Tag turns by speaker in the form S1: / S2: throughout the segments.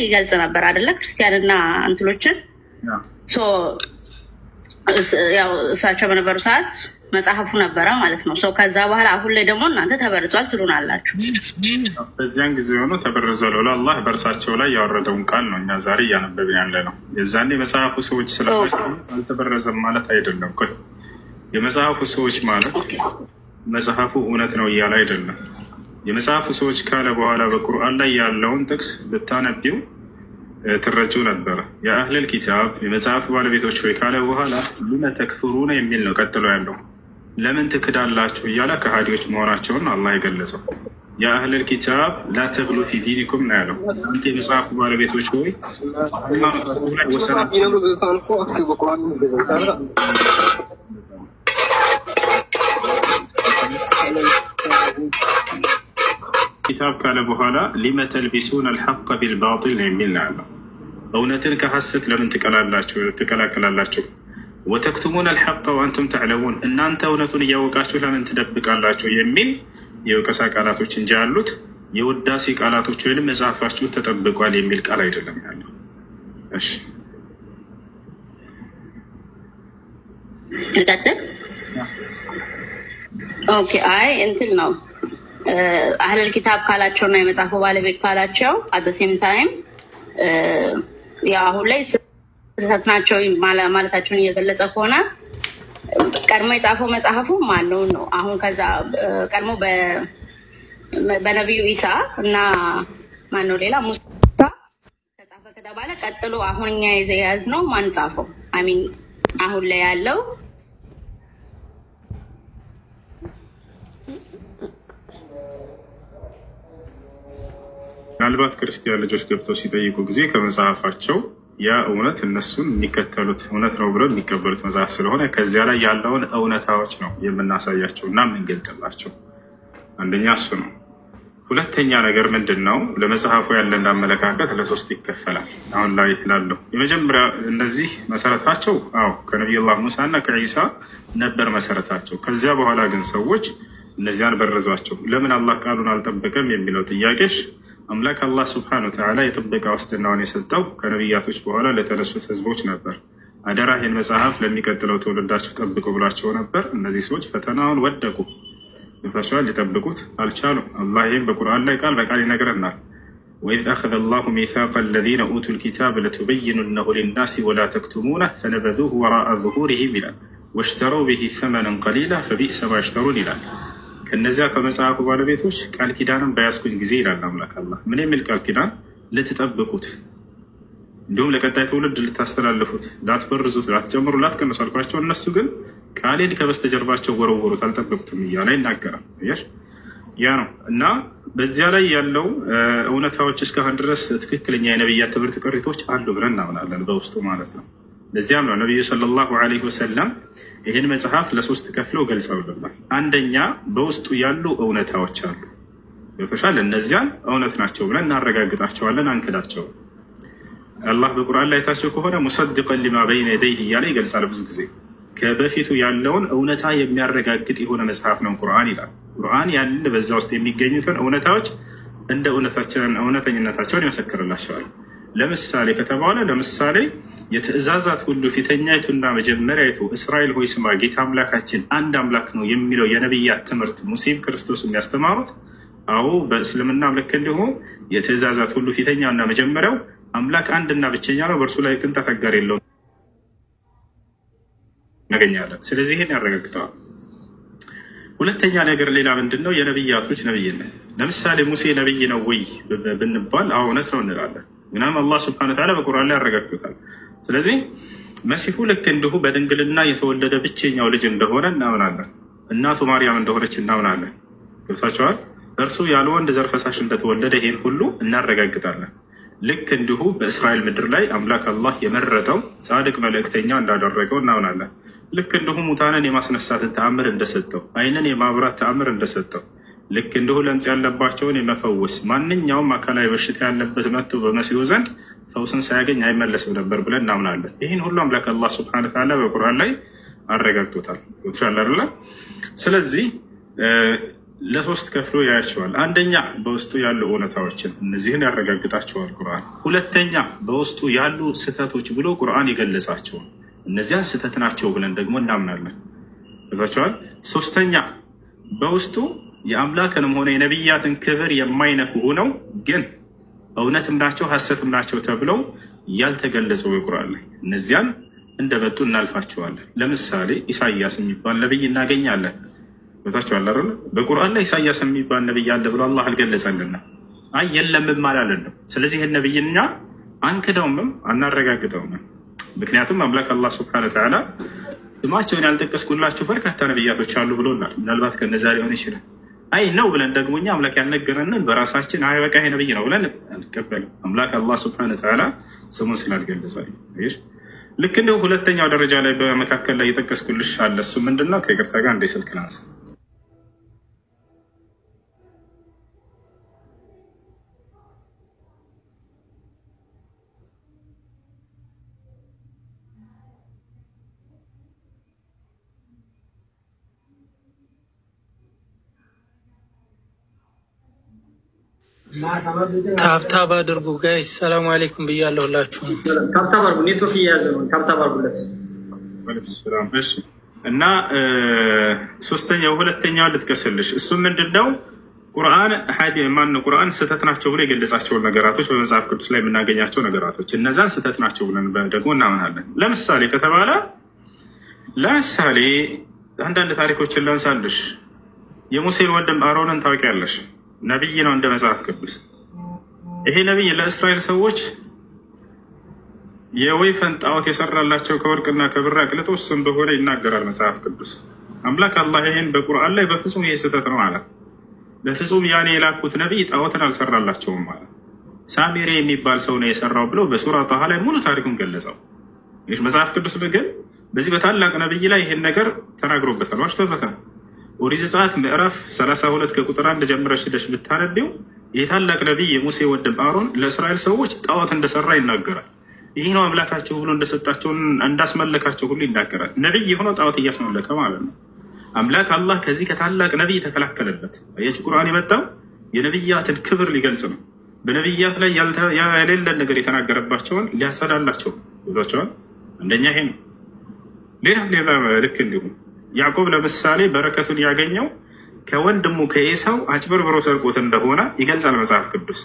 S1: ይገልጽ ነበር አይደለ? ክርስቲያንና እንትሎችን ሶ ያው እሳቸው በነበሩ ሰዓት መጽሐፉ ነበረ ማለት ነው። ሰው ከዛ በኋላ አሁን ላይ ደግሞ እናንተ ተበርዟል ትሉናላችሁ።
S2: በዚያን ጊዜ ሆኖ ተበርዟል ብሎ አላህ በእርሳቸው ላይ ያወረደውን ቃል ነው እኛ ዛሬ እያነበብን ያለ ነው። የዛኔ መጽሐፉ ሰዎች ስለማቸው አልተበረዘም ማለት አይደለም። የመጽሐፉ ሰዎች ማለት መጽሐፉ እውነት ነው እያለ አይደለም። የመጽሐፉ ሰዎች ካለ በኋላ በቁርአን ላይ ያለውን ጥቅስ ብታነቢው ትረጁ ነበረ። የአህለል ኪታብ የመጽሐፍ ባለቤቶች ወይ ካለ በኋላ ሊመ ተክፍሩነ የሚል ነው ቀጥሎ ያለው። ለምን ትክዳላችሁ እያለ ከሃዲዎች መሆናቸውን አላህ የገለጸው። የአህለል ኪታብ ላ ተግሉ ፊ ዲኒኩም ነው ያለው። አንተ የመጽሐፍ ባለቤቶች ወይ ኪታብ ካለ በኋላ ሊመ ተልቢሱን አልሐቅ ቢልባጢል ነው የሚል ነው ያለው። እውነትን ከሐሰት ለምን ትቀላቅላላችሁ? ወተክቱሙን አልሐቅ ወአንቱም ተዕለሙን፣ እናንተ እውነቱን እያወቃችሁ ለምን ትደብቃላችሁ? የሚል የወቀሳ ቃላቶች እንጂ ያሉት የውዳሴ ቃላቶች ወይም መጽሐፋችሁ ተጠብቋል የሚል ቃል አይደለም ያለው። እሺ
S1: እንቀጥል። ኦኬ አይ እንትን ነው አህለል ኪታብ ካላቸውና የመጽሐፉ ባለቤት ካላቸው አት ዘ ሴም ታይም ያው አሁን ላይ ስህተት ናቸው ማለታቸውን እየገለጸ ከሆነ ቀድሞ የጻፈው መጽሐፉ ማነው ነው? አሁን ከዛ ቀድሞ በነቢዩ ኢሳ እና ማነው ሌላ ሙሳ ተጻፈ ከተባለ ቀጥሎ አሁን እኛ የያዝነው ማን ጻፈው? አሚን አሁን ላይ ያለው
S2: ምናልባት ክርስቲያን ልጆች ገብተው ሲጠይቁ ጊዜ ከመጽሐፋቸው ያ እውነት እነሱን የሚከተሉት እውነት ነው ብለው የሚቀበሉት መጽሐፍ ስለሆነ ከዚያ ላይ ያለውን እውነታዎች ነው የምናሳያቸው እና የምንገልጥላቸው። አንደኛ እሱ ነው። ሁለተኛ ነገር ምንድን ነው? ለመጽሐፉ ያለን አመለካከት ለሶስት ይከፈላል። አሁን ላይ ላለው የመጀመሪያ እነዚህ መሰረታቸው ከነቢዩላህ ሙሳ እና ከዒሳ ነበር መሰረታቸው። ከዚያ በኋላ ግን ሰዎች እነዚያን በረዟቸው። ለምን አላህ ቃሉን አልጠበቀም የሚለው ጥያቄሽ አምላክ አላህ ስብሐነ ወተዓላ የጥበቃ ዋስትናውን የሰጠው ከነቢያቶች በኋላ ለተነሱት ህዝቦች ነበር። አደራ ይህን መጽሐፍ ለሚቀጥለው ትውልዳችሁ ጠብቁ ብሏቸው ነበር። እነዚህ ሰዎች ፈተናውን ወደቁ። ይፈሻል ሊጠብቁት አልቻሉም። አላህ ይህም በቁርአን ላይ ቃል በቃል ይነግረናል። ወኢዝ አኸዘ አላሁ ሚሳቀ አለዚነ ኡቱል ኪታበ ለቱበይኑነሁ ሊናሲ ወላ ተክቱሙነሁ ፈነበዙሁ ወራአ ዙሁሪሂም ይላል። ወሽተረው ቢሂ ሰመነን ቀሊላ ፈቢእሰ ማ የሽተሩን ይላል። ከነዚያ ከመጽሐፉ ባለቤቶች ቃል ኪዳንን በያዝኩኝ ጊዜ ይላል አምላክ አላህ። ምን የሚል ቃል ኪዳን? ልትጠብቁት እንዲሁም ለቀጣይ ትውልድ ልታስተላልፉት፣ ላትበርዙት፣ ላትጨምሩ፣ ላትቀንሱ አልኳቸው። እነሱ ግን ቃሌን ከበስተጀርባቸው ወረወሩት፣ አልጠበቁትም እያለ ይናገራል። ያ ነው እና በዚያ ላይ ያለው እውነታዎች እስካሁን ድረስ ትክክለኛ የነቢያት ትምህርት ቅሪቶች አሉ ብለን እናምናለን በውስጡ ማለት ነው። ለዚያም ነው ነቢዩ ሰለላሁ ዐለይሂ ወሰለም ይህን መጽሐፍ ለሶስት ከፍለው ገልጸውልናል። አንደኛ በውስጡ ያሉ እውነታዎች አሉ ይፈሻል። እነዚያን እውነት ናቸው ብለን እናረጋግጣቸዋለን፣ አንክዳቸው። አላህ በቁርአን ላይ ታቸው ከሆነ ሙሰድቀን ሊማ በይነ የደይህ እያለ ይገልጻል። ብዙ ጊዜ ከበፊቱ ያለውን እውነታ የሚያረጋግጥ የሆነ መጽሐፍ ነው ቁርአን ይላል። ቁርአን ያንን በዛ ውስጥ የሚገኙትን እውነታዎች እንደ እውነተኝነታቸውን ይመሰክርላቸዋል። ለምሳሌ ከተባለ ለምሳሌ የትእዛዛት ሁሉ ፊተኛይቱና መጀመሪያይቱ እስራኤል ሆይ ስማ ጌታ አምላካችን አንድ አምላክ ነው የሚለው የነቢያት ትምህርት ሙሴም ክርስቶስ የሚያስተማሩት በእስልምና ልክ እንዲሁ የትእዛዛት ሁሉ ፊተኛውና መጀመሪያው አምላክ አንድና ብቸኛ ነው፣ በእርሱ ላይ ቅንጣት አጋር የለውም እናገኛለን። ስለዚህ ይሄን ያረጋግጠዋል። ሁለተኛ ነገር ሌላ ምንድነው? የነቢያቶች ነብይነት። ለምሳሌ ሙሴ ነብይ ነው ወይ ብንባል እውነት ነው እንላለን። ምናም አላህ ስብሐነ ወተዓላ በቁርአን ላይ ያረጋግጣል። ስለዚህ መሲሁ ልክ እንዲሁ በድንግልና የተወለደ ብቸኛው ልጅ እንደሆነ እናምናለን። እናቱ ማርያም እንደሆነች እናምናለን። ገብታችኋል? እርሱ ያለ ወንድ ዘር ፈሳሽ እንደተወለደ ይሄን ሁሉ እናረጋግጣለን። ልክ እንዲሁ በእስራኤል ምድር ላይ አምላክ አላህ የመረጠው ጻድቅ መልእክተኛ እንዳደረገው እናምናለን። ልክ እንዲሁ ሙታንን የማስነሳትን ተአምር እንደሰጠው፣ ዓይንን የማብራት ተአምር እንደሰጠው፣ ልክ እንዲሁ ለምጽ ያለባቸውን የመፈወስ ማንኛውም አካላዊ በሽታ ያለበት መጥቶ በመሲሁ ዘንድ ፈውስን ሳያገኝ አይመለስም ነበር ብለን እናምናለን። ይህን ሁሉ አምላክ አላህ ሱብሓነሁ ወተዓላ በቁርአን ላይ አረጋግጦታል። ይቻላል አይደል? ስለዚህ ለሶስት ከፍሎ ያያቸዋል። አንደኛ በውስጡ ያሉ እውነታዎችን እነዚህን ያረጋግጣቸዋል ቁርአን። ሁለተኛ በውስጡ ያሉ ስህተቶች ብሎ ቁርአን የገለጻቸውን እነዚያን ስህተት ናቸው ብለን ደግሞ እናምናለን። ይባቸዋል። ሶስተኛ በውስጡ የአምላክንም ሆነ የነቢያትን ክብር የማይነኩ ሆነው ግን እውነትም ናቸው ሐሰትም ናቸው ተብለው ያልተገለጹ በቁርአን ላይ እነዚያን እንደመጡ እናልፋቸዋለን። ለምሳሌ ኢሳይያስ የሚባል ነብይ እናገኛለን። ወታቸዋል አይደል? በቁርአን ላይ ኢሳይያስ የሚባል ነብይ አለ ብሎ አላህ አልገለጸልንም። አይ የለምም አላለንም። ስለዚህ ይሄን ነብይኛ አንክደውም አናረጋግጠውም። ምክንያቱም አምላክ አላህ ሱብሓነሁ ወተዓላ ስማቸውን ያልጠቀስኩላችሁ በርካታ ነብያቶች አሉ ብሎናል። ምናልባት ከነዛ ሊሆን ይችላል። አይ ነው ብለን ደግሞ እኛ አምላክ ያልነገረንን በራሳችን አይ በቃ ይሄ ነብይ ነው ብለን አንቀበልም። አምላክ አላህ ሱብሓነሁ ወተዓላ ስሙን ስላልገለጸልን። ልክ እንደው ሁለተኛው ደረጃ ላይ በመካከል ላይ የጠቀስኩልሽ አለ። እሱ ምንድነው? ከይቅርታ ጋር እንደ ስልክ ላንሳ።
S3: ታብታብ አድርጉ ጋይስ። ሰላም አለይኩም ብያለሁላችሁ።
S4: ታብታብ አድርጉ። ኔትወርክ እየያዘ ነው። ታብታብ አድርጉለት።
S2: እሺ። እና ሶስተኛው ሁለተኛው ልጥቀስልሽ። እሱ ምንድነው? ቁርአን ቁርአን ስህተት ናቸው ብሎ የገለጻቸውን ነገራቶች በመጽሐፍ ቅዱስ ላይ የምናገኛቸው ነገራቶች እነዛን ስህተት ናቸው ብለን ደግሞ እናምናለን። ለምሳሌ ከተባለ አንዳንድ ታሪኮችን ላንሳልሽ። የሙሴን ወንድም አሮንን ታውቂያለሽ? ነብይ ነው እንደ መጽሐፍ ቅዱስ። ይሄ ነብይ ለእስራኤል ሰዎች የወይፈን ጣዖት የሰራላቸው ከወርቅና ከብር አቅልጦ እሱ እንደሆነ ይናገራል መጽሐፍ ቅዱስ። አምላክ አላህ ይሄን በቁርአን ላይ በፍጹም ይሄ ስህተት ነው አለ። በፍጹም ያኔ የላኩት ነብይ ጣዖትን አልሰራላቸውም አለ። ሳሚሬ የሚባል ሰው ነው የሰራው ብሎ በሱራ ጣሃ ላይ ሙሉ ታሪኩን ገለጸው። ይህ መጽሐፍ ቅዱስ ግን በዚህ በታላቅ ነብይ ላይ ይሄን ነገር ተናግሮበታል፣ ዋሽቶበታል። ኦሪት ዘጸአት ምዕራፍ 32 ከቁጥር 1 ጀምረሽ ሄደሽ ብታነቢው የታላቅ ነብይ የሙሴ ወንድም አሮን ለእስራኤል ሰዎች ጣዖት እንደሰራ ይናገራል። ይህ ነው አምላካቸው ብሎ እንደሰጣቸው እንዳስመለካቸው ሁሉ ይናገራል። ነብይ የሆነው ጣዖት እያስመለከ ማለት ነው። አምላክ አላህ ከዚህ ከታላቅ ነብይ ተከላከለበት። አያችሁ ቁርአን የመጣው የነብያትን ክብር ሊገልጽ ነው። በነብያት ላይ የሌለ ነገር የተናገረባቸውን ሊያጸዳላቸው ብሏቸዋል። አንደኛ ይሄ ነው። ሌላ ልክ እንዲሁ ያዕቆብ ለምሳሌ በረከቱን ያገኘው ከወንድሙ ከኤሳው አጭበርብሮ ሰርቆት እንደሆነ ይገልጻል መጽሐፍ ቅዱስ።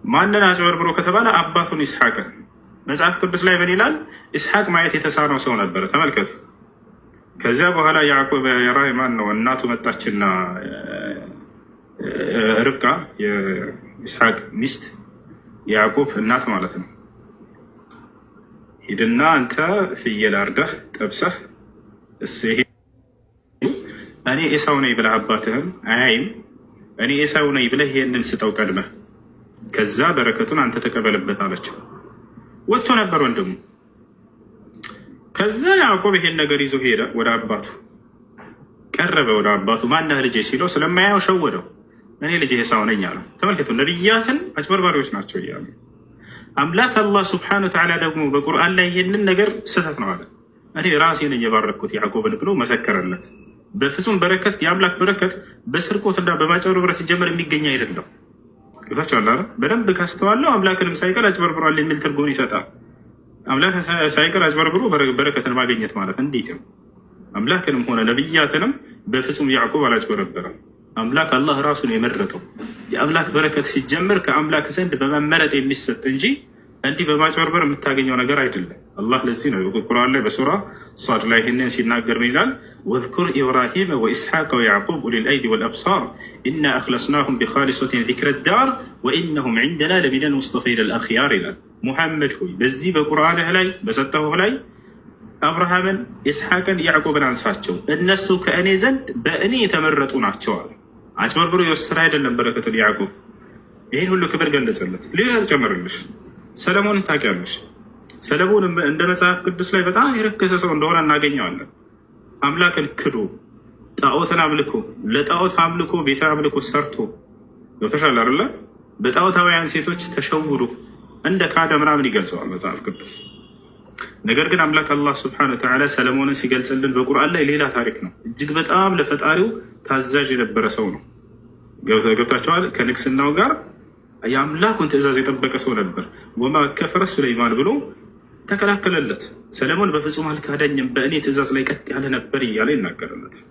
S2: ማንን አጭበርብሮ ከተባለ አባቱን ኢስሐቅን። መጽሐፍ ቅዱስ ላይ ምን ይላል? ኢስሐቅ ማየት የተሳነው ሰው ነበር። ተመልከቱ። ከዚያ በኋላ ያዕቆብ የራይማን ነው እናቱ መጣችና ርብቃ የኢስሐቅ ሚስት ያዕቆብ እናት ማለት ነው። ሂድና አንተ ፍየል አርደህ ጠብሰህ እሱ ይሄ እኔ ኤሳው ነኝ ብለህ አባትህን አያይም፣ እኔ ኤሳው ነኝ ብለህ ይሄንን ስጠው ቀድመህ፣ ከዛ በረከቱን አንተ ተቀበልበት አለችው። ወጥቶ ነበር ወንድሙ። ከዛ ያዕቆብ ይሄን ነገር ይዞ ሄደ ወደ አባቱ ቀረበ። ወደ አባቱ ማነህ ልጄ ሲለው ስለማያየው ሸወደው። እኔ ልጄ ኤሳው ነኝ አለው። ተመልከቱ፣ ነብያትን አጭበርባሪዎች ናቸው እያሉ አምላክ አላህ ሱብሓነሁ ወተዓላ ደግሞ በቁርአን ላይ ይሄንን ነገር ስህተት ነው አለ። እኔ ራሴ ነኝ የባረኩት ያዕቆብን ብሎ መሰከረለት። በፍጹም በረከት የአምላክ በረከት በስርቆትና በማጭበርበር ሲጀመር የሚገኝ አይደለም። ይታችኋል አይደል? በደንብ ካስተዋለው አምላክንም ሳይቀር አጭበርብሯል የሚል ትርጉም ይሰጣል። አምላክ ሳይቀር አጭበርብሮ በረከትን ማግኘት ማለት እንዴት ነው? አምላክንም ሆነ ነብያትንም በፍጹም ያዕቆብ አላጭበረበረም። አምላክ አላህ ራሱን የመረጠው የአምላክ በረከት ሲጀምር ከአምላክ ዘንድ በመመረጥ የሚሰጥ እንጂ እንዲህ በማጭበርበር የምታገኘው ነገር አይደለም። አላህ ለዚህ ነው ቁርአን ላይ በሱራ ሷድ ላይ ይህንን ሲናገር ምን ይላል? ወዝኩር ኢብራሂም ወኢስሐቅ ወያዕቁብ ኡሊል አይዲ ወልአብሳር ኢና አኽለስናሁም ቢኻሊሰቲን ዚክረ ዳር ወኢነሁም ዒንደና ለሚነል ሙስጠፊን አልአኽያር ይላል። ሙሐመድ ሆይ በዚህ በቁርአንህ ላይ በሰጠሁህ ላይ አብርሃምን፣ ኢስሐቅን፣ ያዕቆብን አንሳቸው፣ እነሱ ከእኔ ዘንድ በእኔ የተመረጡ ናቸዋል። አጭበርብሮ የወሰደ አይደለም በረከቱን ያዕቆብ። ይህን ሁሉ ክብር ገለጸለት። ሌላ ልጨምርልሽ፣ ሰለሞንን ታውቂያለሽ? ሰለሞን እንደ መጽሐፍ ቅዱስ ላይ በጣም የረከሰ ሰው እንደሆነ እናገኘዋለን። አምላክን ክዶ ጣዖትን አምልኮ ለጣዖት አምልኮ ቤተ አምልኮ ሰርቶ ተሻለ አይደለ? በጣዖታውያን ሴቶች ተሸውዶ እንደ ካደ ምናምን ይገልጸዋል መጽሐፍ ቅዱስ። ነገር ግን አምላክ አላህ ስብሐነ ወተዓላ ሰለሞንን ሲገልጽልን በቁርአን ላይ ሌላ ታሪክ ነው። እጅግ በጣም ለፈጣሪው ታዛዥ የነበረ ሰው ነው። ገብታችኋል? ከንግስናው ጋር የአምላኩን ትእዛዝ የጠበቀ ሰው ነበር። ወማ ከፈረ ሱለይማን ብሎ ተከላከለለት። ሰለሞን በፍጹም አልካደኝም፣ በእኔ ትእዛዝ ላይ ቀጥ ያለ ነበር እያለ ይናገርለታል።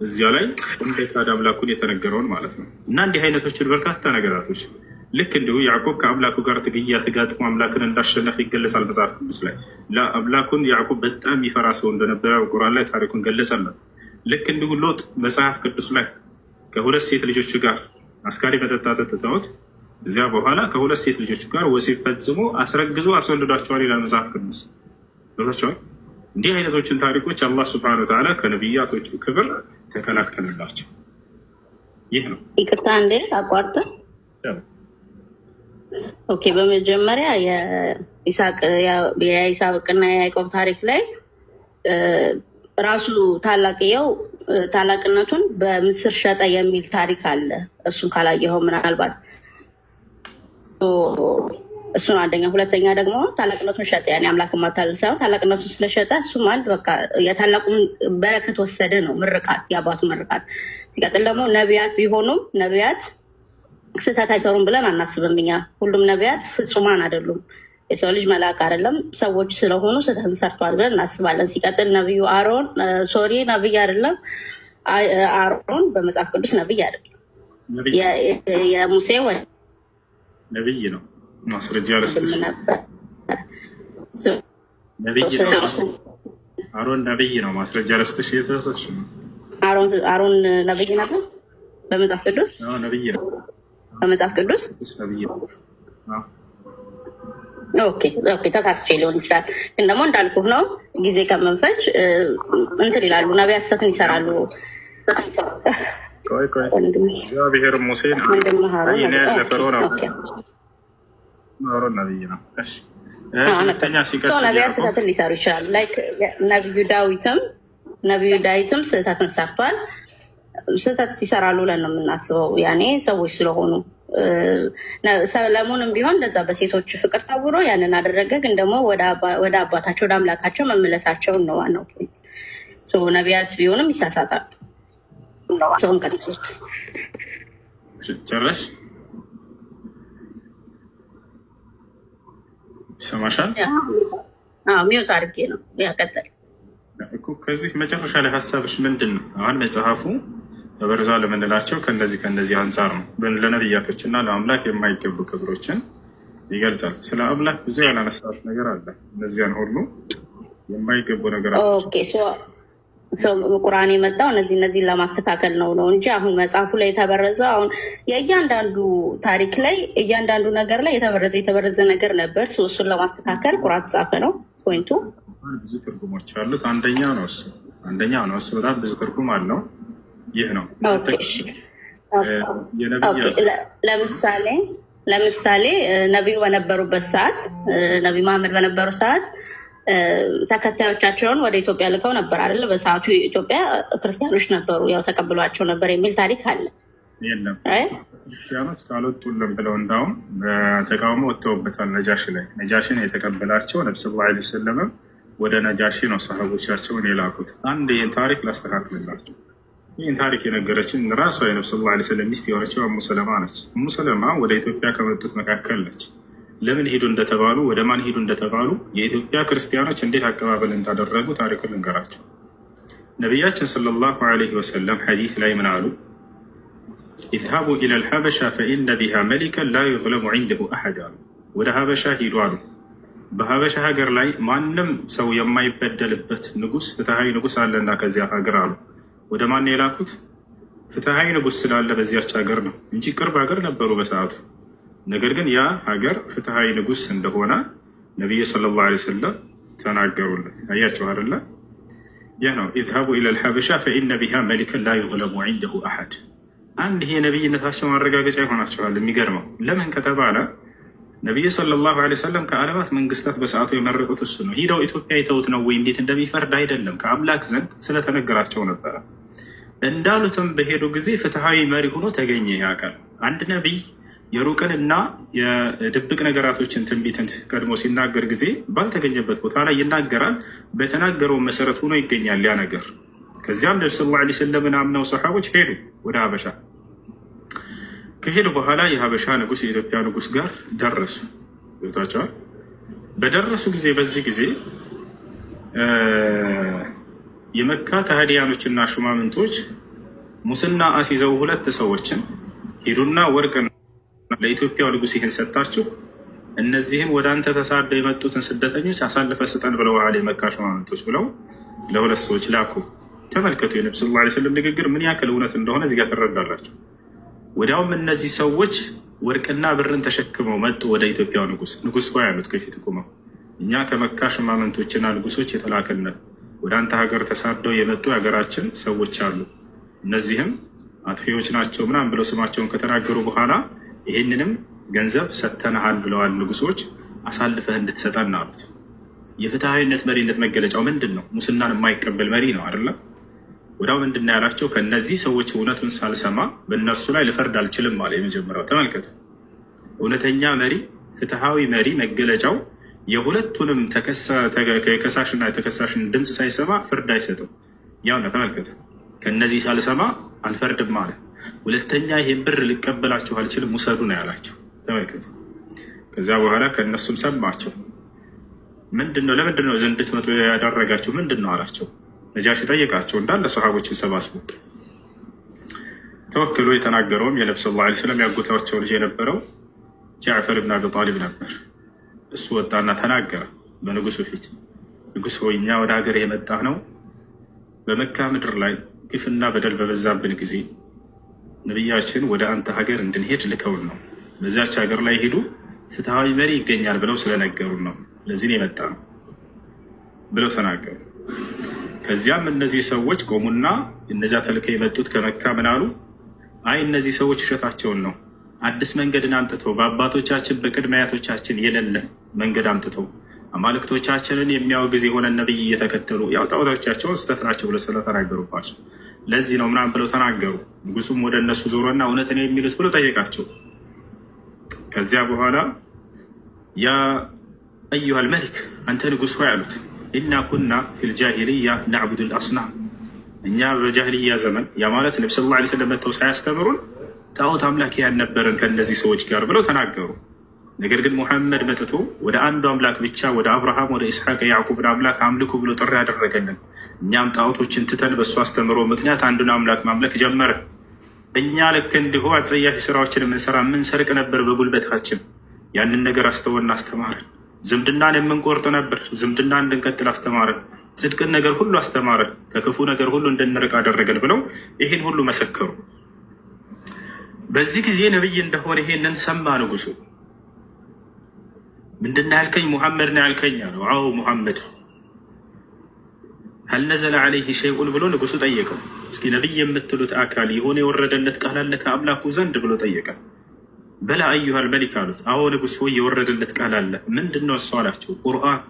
S2: እዚያ ላይ እንደ ካድ አምላኩን የተነገረውን ማለት ነው። እና እንዲህ አይነቶችን በርካታ ነገራቶች ልክ እንዲሁ ያዕቆብ ከአምላኩ ጋር ትግያ ተጋጥሞ አምላክን እንዳሸነፈ ይገለጻል መጽሐፍ ቅዱስ ላይ። ለአምላኩን ያዕቆብ በጣም የሚፈራ ሰው እንደነበረ ቁርአን ላይ ታሪኩን ገለጸለት። ልክ እንዲሁ ሎጥ መጽሐፍ ቅዱስ ላይ ከሁለት ሴት ልጆቹ ጋር አስካሪ መጠጥ ጠጥተውት እዚያ በኋላ ከሁለት ሴት ልጆቹ ጋር ወሲብ ፈጽሞ አስረግዞ አስወልዷቸዋል ይላል መጽሐፍ ቅዱስ። ገብታችኋል? እንዲህ አይነቶችን ታሪኮች አላህ ሱብሓነሁ ወተዓላ ከነቢያቶቹ ክብር ተከላከለላቸው። ይህ ነው።
S1: ይቅርታ እንዴ አቋርጠ። ኦኬ፣ በመጀመሪያ የይስሐቅና የያዕቆብ ታሪክ ላይ ራሱ ታላቅየው ታላቅነቱን በምስር ሸጠ የሚል ታሪክ አለ። እሱን ካላየኸው ምናልባት እሱ ነው አንደኛ። ሁለተኛ ደግሞ ታላቅነቱን ሸጠ፣ ያኔ አምላክ ማታለል ሳይሆን ታላቅነቱን ስለሸጠ እሱ ማለት በቃ የታላቁን በረከት ወሰደ ነው፣ ምርቃት፣ የአባቱ ምርቃት። ሲቀጥል ደግሞ ነቢያት ቢሆኑም ነቢያት ስህተት አይሰሩም ብለን አናስብም እኛ። ሁሉም ነቢያት ፍጹማን አይደሉም። የሰው ልጅ መልአክ አይደለም፣ ሰዎች ስለሆኑ ስህተት ሰርተዋል ብለን እናስባለን። ሲቀጥል ነቢዩ አሮን ነቢይ አይደለም፣ አሮን በመጽሐፍ ቅዱስ ነቢይ አይደለም፣ የሙሴ
S2: ነቢይ ነው። ማስረጃ ለስተሽ አሮን ነቢይ ነው። ማስረጃ ለስተሽ የተሰጠሽ ነው።
S1: አሮን ነቢይ ነበር በመጽሐፍ ቅዱስ።
S2: ነቢይ ነው
S1: በመጽሐፍ ቅዱስ
S2: ነቢይ ነው።
S1: ኦኬ ተሳስቼ ሊሆን ይችላል። ግን ደግሞ እንዳልኩህ ነው፣ ጊዜ ከመንፈጅ እንትን ይላሉ፣ ነቢያት ስህተትን ይሰራሉ።
S2: እግዚአብሔር ሙሴን ለፈርዖን አሮን ነቢይ ነው።
S1: ነቢያት ስህተትን ሊሰሩ ይችላሉ። ላይክ ነቢዩ ዳዊትም ስህተትን ሰርቷል። ስህተት ይሰራሉ ብለን ነው የምናስበው፣ ያኔ ሰዎች ስለሆኑ። ሰለሞንም ቢሆን እንደዛ በሴቶች ፍቅር ታውሮ ያንን አደረገ። ግን ደግሞ ወደ አባታቸው ወደ አምላካቸው መመለሳቸውን ነው ዋናው። ነቢያት ቢሆንም ይሳሳታል። ሰውን ቀጥሎ
S2: ጨረሽ ይሰማሻል?
S1: ሚውት አድርጌ ነው ያቀጠል
S2: እኮ። ከዚህ መጨረሻ ላይ ሀሳብሽ ምንድን ነው? አሁን መጽሐፉ ተበርዟ ለምንላቸው ከነዚህ አንጻር ነው። ለነቢያቶች እና ለአምላክ የማይገቡ ክብሮችን ይገልጻል። ስለ አምላክ ብዙ ያላነሳት ነገር አለ። እነዚያን ሁሉ የማይገቡ ነገራቶች
S1: ቁርአን የመጣው እነዚህን ለማስተካከል ነው እንጂ አሁን መጽሐፉ ላይ የተበረዘው አሁን የእያንዳንዱ ታሪክ ላይ እያንዳንዱ ነገር ላይ የተበረዘ ነገር ነበር። እሱን ለማስተካከል ቁርአን ተጻፈ ነው ፖይንቱ።
S2: ብዙ ትርጉሞች አሉት። አንደኛው ነው እሱ በጣም ብዙ ትርጉም አለው። ይህ ነው።
S1: ለምሳሌ ነቢዩ በነበሩበት ሰዓት፣ ነቢይ መሐመድ በነበሩ ሰዓት ተከታዮቻቸውን ወደ ኢትዮጵያ ልከው ነበር አይደለ? በሰዓቱ ኢትዮጵያ ክርስቲያኖች ነበሩ፣ ያው ተቀብሏቸው ነበር የሚል ታሪክ አለ።
S2: የለም ክርስቲያኖች ካልወጡልን ብለው እንዳውም ተቃውሞ ወጥተውበታል። ነጃሽን የተቀበላቸው ነብዩ ሰለላሁ ዐለይሂ ወሰለም ወደ ነጃሺ ነው ሰሃቦቻቸውን የላኩት። አንድ ይህን ታሪክ ላስተካክልላቸው። ይህን ታሪክ የነገረችን ራሷ የነብዩ ሰለላሁ ዐለይሂ ወሰለም ሚስት የሆነችው እሙ ሰለማ ነች። እሙ ሰለማ ወደ ኢትዮጵያ ከመጡት መካከል ነች። ለምን ሄዱ እንደተባሉ፣ ወደ ማን ሄዱ እንደተባሉ፣ የኢትዮጵያ ክርስቲያኖች እንዴት አቀባበል እንዳደረጉ ታሪኩን ልንገራቸው። ነቢያችን ሰለላሁ ዐለይሂ ወሰለም ሐዲስ ላይ ምን አሉ? ኢዝሃቡ ኢለል ሐበሻ ፈኢነ ቢሃ መሊከን ላ ዩዝለሙ ዒንደሁ አሐድ አሉ። ወደ ሀበሻ ሂዱ አሉ። በሀበሻ ሀገር ላይ ማንም ሰው የማይበደልበት ንጉስ፣ ፍትሃዊ ንጉስ አለና ከዚያ ሀገር አሉ። ወደ ማን የላኩት? ፍትሃዊ ንጉስ ስላለ በዚያች ሀገር ነው እንጂ ቅርብ ሀገር ነበሩ በሰዓቱ። ነገር ግን ያ ሀገር ፍትሃዊ ንጉስ እንደሆነ ነቢይ ሰለላሁ ዐለይሂ ወሰለም ተናገሩለት። አያችሁ አይደለ? ይህ ነው ኢዝሃቡ ኢለል ሐበሻ ፈኢነ ቢሃ መሊከን ላ ዩዝለሙ ዒንደሁ አሐድ። አንድ ይሄ ነቢይነታቸው ማረጋገጫ ይሆናቸዋል። የሚገርመው ለምን ከተባለ ነቢዩ ሰለላሁ ዐለይሂ ወሰለም ከዓለማት መንግስታት በሰዓቱ የመረጡት እሱ ነው። ሂደው ኢትዮጵያ የተውት ነው ወይ እንዴት እንደሚፈርድ አይደለም፣ ከአምላክ ዘንድ ስለተነገራቸው ነበረ። እንዳሉትም በሄዱ ጊዜ ፍትሃዊ መሪ ሆኖ ተገኘ። ያውቃል አንድ ነቢይ የሩቅንና የድብቅ ነገራቶችን ትንቢትን ቀድሞ ሲናገር ጊዜ ባልተገኘበት ቦታ ላይ ይናገራል። በተናገረው መሰረት ሆኖ ይገኛል ያ ነገር። ከዚያም ነብዩ ሰለላሁ ዐለይሂ ወሰለም አምነው ሰሃቦች ሄዱ ወደ ሀበሻ። ከሄዱ በኋላ የሀበሻ ንጉስ የኢትዮጵያ ንጉስ ጋር ደረሱ። ይወጣቸዋል። በደረሱ ጊዜ በዚህ ጊዜ የመካ ከሃዲያኖችና ሹማምንቶች ሙስና አስይዘው ሁለት ሰዎችን ሄዱና ወርቅን ለኢትዮጵያው ንጉስ ይህን ሰጣችሁ፣ እነዚህም ወደ አንተ ተሳደው የመጡትን ስደተኞች አሳልፈ ስጠን ብለው አለ የመካ ሹማምንቶች ብለው ለሁለት ሰዎች ላኩ። ተመልከቱ የነብዩ ሰለላሁ ዐለይሂ ወሰለም ንግግር ምን ያክል እውነት እንደሆነ እዚህ ጋር ትረዳላችሁ። ወዲያውም እነዚህ ሰዎች ወርቅና ብርን ተሸክመው መጡ ወደ ኢትዮጵያው ንጉስ። ንጉስ ሆይ ያሉት ከፊት ቆመው እኛ ከመካ ሹማምንቶችና ንጉሶች የተላከን ወደ አንተ ሀገር ተሳደው የመጡ የሀገራችን ሰዎች አሉ፣ እነዚህም አጥፊዎች ናቸው ምናምን ብለው ስማቸውን ከተናገሩ በኋላ ይህንንም ገንዘብ ሰጥተናል ብለዋል ንጉሶች፣ አሳልፈህ እንድትሰጠን አሉት። የፍትሃዊነት መሪነት መገለጫው ምንድን ነው? ሙስናን የማይቀበል መሪ ነው አይደለም? ወዲያው ምንድን ነው ያላቸው? ከነዚህ ሰዎች እውነቱን ሳልሰማ በእነርሱ ላይ ልፈርድ አልችልም አለ። የመጀመሪያው ተመልከቱ። እውነተኛ መሪ፣ ፍትሃዊ መሪ መገለጫው የሁለቱንም ከሳሽና የተከሳሽን ድምፅ ሳይሰማ ፍርድ አይሰጥም። ያው ተመልከቱ። ከነዚህ ሳልሰማ አልፈርድም አለ። ሁለተኛ ይሄን ብር ልቀበላችሁ አልችልም ውሰዱ ነው ያላቸው። ተመልከቱ። ከዚያ በኋላ ከነሱም ሰማቸው። ምንድነው ለምንድነው ዘንድት መጥቶ ያደረጋችሁ ምንድነው አላቸው። ነጃሺ ጠየቃቸው። እንዳለ ሰሃቦችን ሰባስቡ ተወክሎ የተናገረውም የነብዩ ሰለላሁ ዐለይሂ ወሰለም ያጎታቸው ልጅ የነበረው ጃዕፈር ኢብኑ አቢ ጣሊብ ነበር። እሱ ወጣና ተናገረ በንጉሱ ፊት። ንጉስ ሆይ እኛ ወደ ሀገር የመጣ ነው በመካ ምድር ላይ ግፍና በደል በበዛብን ጊዜ ነብያችን ወደ አንተ ሀገር እንድንሄድ ልከውን ነው። በዛች ሀገር ላይ ሄዱ ፍትሃዊ መሪ ይገኛል ብለው ስለነገሩን ነው ለዚህ የመጣ ነው ብለው ተናገሩ። ከዚያም እነዚህ ሰዎች ቆሙና እነዚያ ተልከው የመጡት ከመካ ምን አሉ? አይ እነዚህ ሰዎች እሸታቸውን ነው፣ አዲስ መንገድን አምጥተው በአባቶቻችን በቅድመ አያቶቻችን የሌለ መንገድ አምጥተው አማልክቶቻችንን የሚያወግዝ የሆነ ነብይ እየተከተሉ ያው ጣዖቶቻቸውን ስተት ናቸው ብለው ስለተናገሩባቸው ለዚህ ነው ምናምን ብለው ተናገሩ። ንጉሱም ወደ እነሱ ዞሮና እውነት ነው የሚሉት ብሎ ጠየቃቸው። ከዚያ በኋላ ያ አዩሃል መሊክ አንተ ንጉስ ሆይ አሉት፣ ኢና ኩና ፊል ጃሂልያ ነዕቡዱ አልአስናም፣ እኛ በጃሂልያ ዘመን ያ ማለት ነብዩ ሰለላሁ ዐለይሂ ወሰለም መጥተው ሳያስተምሩን ጣዖት አምላክ ያልነበረን ከእነዚህ ሰዎች ጋር ብለው ተናገሩ። ነገር ግን ሙሐመድ መጥቶ ወደ አንዱ አምላክ ብቻ ወደ አብርሃም ወደ ኢስሐቅ ያዕቁብን አምላክ አምልኩ ብሎ ጥሪ ያደረገልን፣ እኛም ጣዖቶችን ትተን በእሱ አስተምሮ ምክንያት አንዱን አምላክ ማምለክ ጀመርን። እኛ ልክ እንዲሁ አጸያፊ ስራዎችን የምንሰርቅ ነበር በጉልበታችን፣ ያንን ነገር አስተወና አስተማረን። ዝምድናን የምንቆርጥ ነበር፣ ዝምድናን እንድንቀጥል አስተማረን። ጽድቅን ነገር ሁሉ አስተማረን፣ ከክፉ ነገር ሁሉ እንድንርቅ አደረገን ብለው ይህን ሁሉ መሰከሩ። በዚህ ጊዜ ነብይ እንደሆነ ይሄንን ሰማ ንጉሱ። ምንድነው ያልከኝ? ሙሐመድ ነው ያልከኝ አለው። አዎ ሙሐመድ። هل نزل عليه شيء ብሎ ንጉሱ ጠየቀው። እስኪ ነብይ የምትሉት አካል የሆነ የወረደለት ቃል አለ ከአምላኩ ዘንድ ብሎ ጠየቀ። በላ አዩሃል መሊክ አሉት። አዎ ንጉስ ሆይ የወረደለት ቃል አለ። ምንድነው እሱ አላቸው።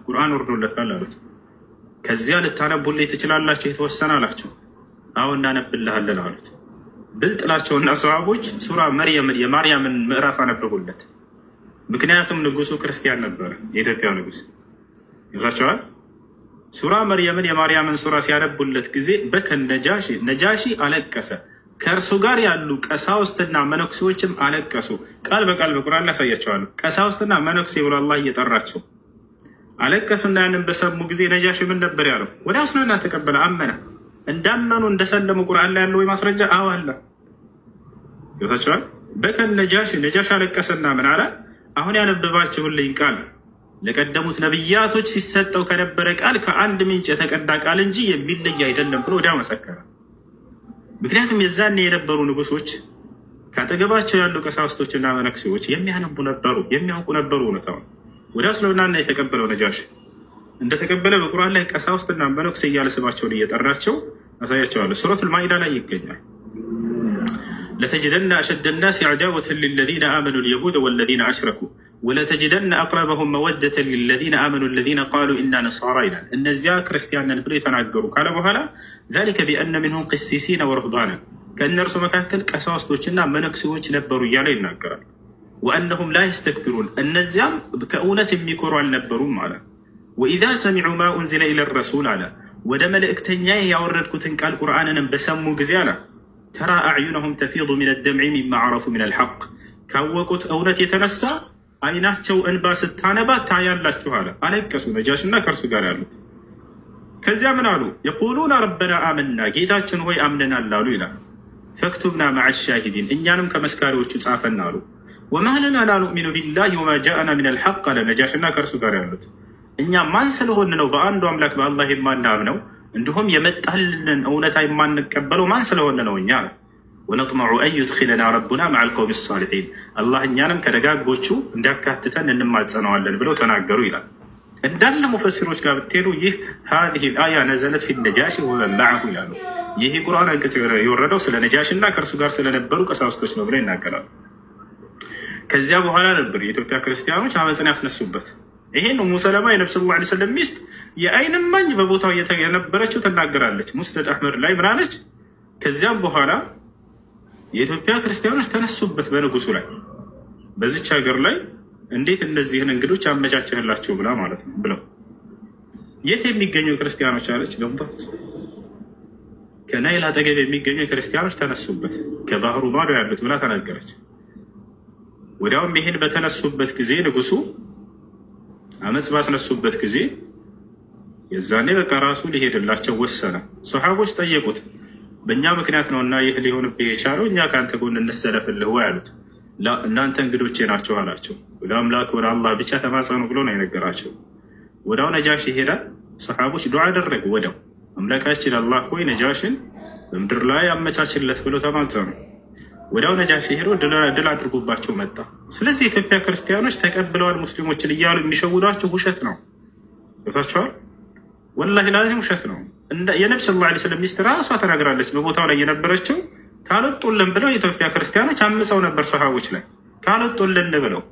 S2: ቁርአን ወርዶለታል አሉት። ከዚያ ልታነቡልኝ ትችላላችሁ የተወሰነ አላቸው። አዎ እናነብልሃለን አሉት። ብልጥላቸውና ሰሃቦች ሱራ መርየም የማርያምን ምዕራፍ አነበቡለት። ምክንያቱም ንጉሱ ክርስቲያን ነበር፣ የኢትዮጵያ ንጉስ ይላቸዋል። ሱራ መርየምን የማርያምን ሱራ ሲያነቡለት ጊዜ በከን ነጃሺ አለቀሰ። ከእርሱ ጋር ያሉ ቀሳውስትና መነኩሴዎችም አለቀሱ። ቃል በቃል በቁርአን ላይ ያሳያቸዋል። ቀሳውስትና መነኩሴ ብሎ አላህ እየጠራቸው አለቀሱና ያንን በሰሙ ጊዜ ነጃሺ ምን ነበር ያለው? ወዲያው እስልምና ተቀበለ፣ አመነ። እንዳመኑ እንደሰለሙ ቁርአን ላይ ያለው ማስረጃ አዎ አለ። ይወታቸዋል። በከን ነጃሺ አለቀሰና ምን አለ? አሁን ያነበባችሁልኝ ቃል ለቀደሙት ነብያቶች ሲሰጠው ከነበረ ቃል ከአንድ ምንጭ የተቀዳ ቃል እንጂ የሚለይ አይደለም ብሎ ወዲያው መሰከረ። ምክንያቱም የዛኔ የነበሩ ንጉሶች ካጠገባቸው ያሉ ቀሳውስቶችና መነኩሴዎች የሚያነቡ ነበሩ፣ የሚያውቁ ነበሩ። እውነታውን ወዲያው እስልምናን የተቀበለው ነጃሺ እንደተቀበለ በቁርአን ላይ ቀሳውስትና መነኩሴ እያለ ስማቸውን እየጠራቸው አሳያቸዋለሁ። ሱረቱል ማኢዳ ላይ ይገኛል። لتجدن أشد الناس عداوة للذين آمنوا اليهود والذين أشركوا ولتجدن أقربهم مودة للذين آمنوا الذين قالوا إنا نصارى إلى إن الزيا كريستيان نبري تناقروا قال بهلا ذلك بأن منهم قسيسين ورهبانا كأن رسول مكاكل كساوستوچنا منكسوچ نبروا يالي ناقرا ወአነሁም ላ የስተክቢሩን እነዚያም ከእውነት የሚኮሩ አልነበሩም አለ። ወኢዛ ሰሚዑ ማ ኡንዚለ ኢለ ረሱል አለ ወደ መልእክተኛ ያወረድኩትን ቃል ቁርአንንም በሰሙ ጊዜ አለ ተራ አዕዩነሁም ተፊዱ ሚነ ደምዒ ሚማ ዓረፉ ሚነ ልሐቅ ካወቁት እውነት የተነሳ አይናቸው እንባ ስታነባ ታያላችሁ አለ። አለቀሱ ነጃሽና ከእርሱ ጋር ያሉት። ከዚያ ምን አሉ? የቁሉነ ረበና አመና ጌታችን ሆይ አምነናል አሉ ይላል። ፈክቱብና መዐ ሻሂዲን እኛንም ከመስካሪዎቹ ጻፈን አሉ። ወማ ለና ላ ኑእሚኑ ቢላሂ ወማ ጃአና ሚነል ሐቅ አለ ነጃሽና ከእርሱ ጋር ያሉት። እኛ ማን ስለሆን ነው በአንዱ አምላክ በአላህ የማናምነው እንዲሁም የመጣልንን እውነታ የማንቀበለው ማን ስለሆን ነው እኛ አለ። ወነጥመዑ አን ዩድኪለና ረቡና መዐ ልቀውሚ ሳሊሒን አላህ እኛንም ከደጋጎቹ እንዲያካትተን እንማጸነዋለን ብለው ተናገሩ ይላል። እንዳለ ሙፈሲሮች ጋር ብትሄዱ ይህ ሀዚህ ልአያ ነዘለት ፊ ነጃሺ ወመን መዐሁ ይላሉ። ይህ ቁርአን አንቀጽ የወረደው ስለ ነጃሽና ከእርሱ ጋር ስለነበሩ ቀሳውስቶች ነው ብለው ይናገራሉ። ከዚያ በኋላ ነበር የኢትዮጵያ ክርስቲያኖች አመፅን ያስነሱበት። ይሄን ኡሙ ሰለማ የነብዩ ሰለላሁ ዐለይሂ ወሰለም ሚስት የአይን እማኝ በቦታው የነበረችው ትናገራለች። ሙስነድ አሕመድ ላይ ምናለች? ከዚያም በኋላ የኢትዮጵያ ክርስቲያኖች ተነሱበት በንጉሱ ላይ በዚች ሀገር ላይ እንዴት እነዚህን እንግዶች አመቻችህላቸው ብላ ማለት ነው ብለው የት የሚገኙ ክርስቲያኖች አለች ገምታት ከናይል አጠገብ የሚገኙ ክርስቲያኖች ተነሱበት ከባህሩ ማዶ ያሉት ብላ ተናገረች። ወዲያውም ይሄን በተነሱበት ጊዜ ንጉሱ አመጽ ባስነሱበት ጊዜ የዛኔ በቃ ራሱ ሊሄድላቸው ወሰነ። ሱሐቦች ጠየቁት በእኛ ምክንያት ነውና ይህ ሊሆንብህ የቻለው እኛ ከአንተ ጎን እንሰለፍልህ ወይ አሉት። እናንተ እንግዶቼ ናቸው አላቸው። ወደ አምላክ ወደ አላህ ብቻ ተማጸኑ ብሎ ነው የነገራቸው። ወዳው ነጃሽ ይሄዳል። ሱሐቦች ዱዓ አደረጉ። ወዳው አምላካችን አላህ ሆይ ነጃሽን በምድር ላይ አመቻችለት ብሎ ተማጸኑ። ወዳው ነጃሽ ሄዶ ድል አድርጎባቸው መጣ። ስለዚህ የኢትዮጵያ ክርስቲያኖች ተቀብለዋል ሙስሊሞችን እያሉ የሚሸውዷቸው ውሸት ነው። ገብታችኋል? ወላሂ ላዚም ውሸት ነው። የነብዩ ሰለላሁ ዐለይሂ ወሰለም ሚስት ራሷ ተናግራለች። በቦታው ላይ የነበረችው ካልወጡልን ብለው የኢትዮጵያ ክርስቲያኖች አምፀው ነበር ሰሃቦች ላይ ካልወጡልን ብለው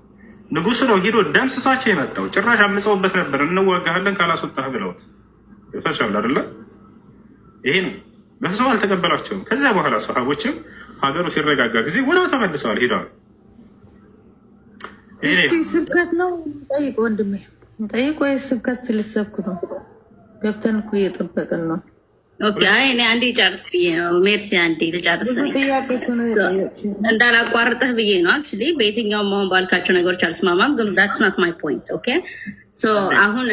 S2: ንጉሱ ነው ሄዶ ደምስሷቸው የመጣው። ጭራሽ አምፀውበት ነበር እንዋጋሃለን ካላስወጣህ ብለውት። ገብታችኋል አይደለ? ይሄ ነው። በፍጹም አልተቀበላቸውም። ከዚያ በኋላ ሰሃቦችም ሀገሩ ሲረጋጋ ጊዜ ወዲያው ተመልሰዋል ሄደዋል።
S5: እሺ ስብከት ነው ጠይቅ ወንድሜ ጠይቅ ወይ ስብከት ልሰብክ ነው? ገብተን እኮ እየጠበቅን ነው።
S1: ኦኬ አይ እኔ አንዴ ጨርስ ብዬ ነው። ሜርሲ አንዴ ልጨርስ እንዳላቋርጥህ ብዬ ነው። አክቹሊ በየትኛውም አሁን ባልካቸው ነገሮች አልስማማም፣ ግን that's not my point. ኦኬ ሶ አሁን